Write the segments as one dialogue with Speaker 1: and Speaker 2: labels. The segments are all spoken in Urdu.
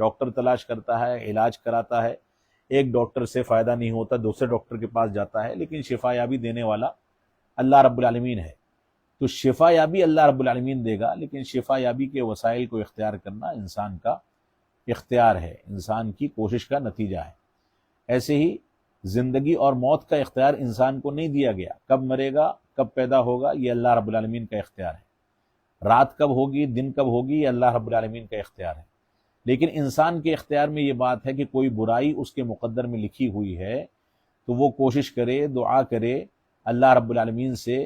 Speaker 1: ڈاکٹر تلاش کرتا ہے، علاج کراتا ہے، ایک ڈاکٹر سے فائدہ نہیں ہوتا دوسرے ڈاکٹر کے پاس جاتا ہے، لیکن شفا یابی دینے والا اللہ رب العالمین ہے۔ تو شفا یابی اللہ رب العالمین دے گا، لیکن شفا یابی کے وسائل کو اختیار کرنا انسان کا اختیار ہے، انسان کی کوشش کا نتیجہ ہے۔ ایسے ہی زندگی اور موت کا اختیار انسان کو نہیں دیا گیا، کب مرے گا، کب پیدا ہوگا، یہ اللہ رب العالمین کا اختیار ہے۔ رات کب ہوگی، دن کب ہوگی، یہ اللہ رب العالمین کا اختیار ہے۔ لیکن انسان کے اختیار میں یہ بات ہے کہ کوئی برائی اس کے مقدر میں لکھی ہوئی ہے تو وہ کوشش کرے، دعا کرے، اللہ رب العالمین سے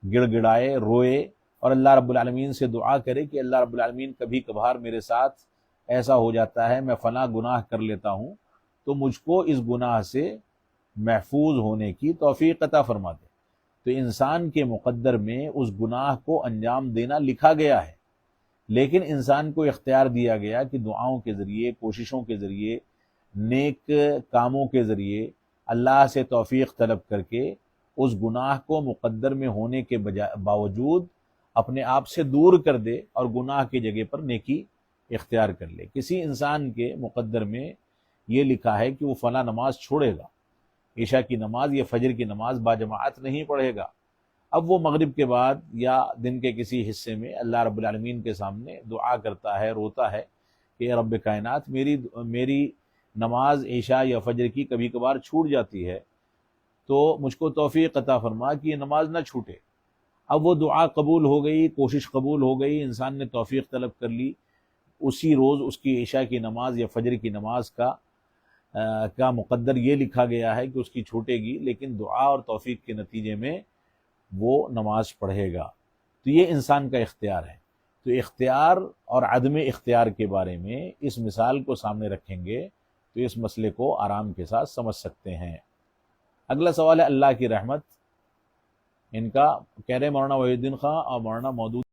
Speaker 1: گڑ گڑائے، روئے، اور اللہ رب العالمین سے دعا کرے کہ اللہ رب العالمین کبھی کبھار میرے ساتھ ایسا ہو جاتا ہے، میں فلاں گناہ کر لیتا ہوں، تو مجھ کو اس گناہ سے محفوظ ہونے کی توفیق عطا فرما دے۔ تو انسان کے مقدر میں اس گناہ کو انجام دینا لکھا گیا ہے، لیکن انسان کو اختیار دیا گیا کہ دعاؤں کے ذریعے، کوششوں کے ذریعے، نیک کاموں کے ذریعے اللہ سے توفیق طلب کر کے اس گناہ کو مقدر میں ہونے کے باوجود اپنے آپ سے دور کر دے اور گناہ کی جگہ پر نیکی اختیار کر لے۔ کسی انسان کے مقدر میں یہ لکھا ہے کہ وہ فلاں نماز چھوڑے گا، عشاء کی نماز یا فجر کی نماز باجماعت نہیں پڑھے گا، اب وہ مغرب کے بعد یا دن کے کسی حصے میں اللہ رب العالمین کے سامنے دعا کرتا ہے، روتا ہے کہ اے رب کائنات، میری نماز عشاء یا فجر کی کبھی کبھار چھوٹ جاتی ہے، تو مجھ کو توفیق عطا فرما کہ یہ نماز نہ چھوٹے۔ اب وہ دعا قبول ہو گئی، کوشش قبول ہو گئی، انسان نے توفیق طلب کر لی، اسی روز اس کی عشاء کی نماز یا فجر کی نماز کا مقدر یہ لکھا گیا ہے کہ اس کی چھوٹے گی، لیکن دعا اور توفیق کے نتیجے میں وہ نماز پڑھے گا۔ تو یہ انسان کا اختیار ہے۔ تو اختیار اور عدم اختیار کے بارے میں اس مثال کو سامنے رکھیں گے تو اس مسئلے کو آرام کے ساتھ سمجھ سکتے ہیں۔ اگلا سوال ہے اللہ کی رحمت، ان کا کہہ رہے مولانا وحید الدین خان اور مولانا مودود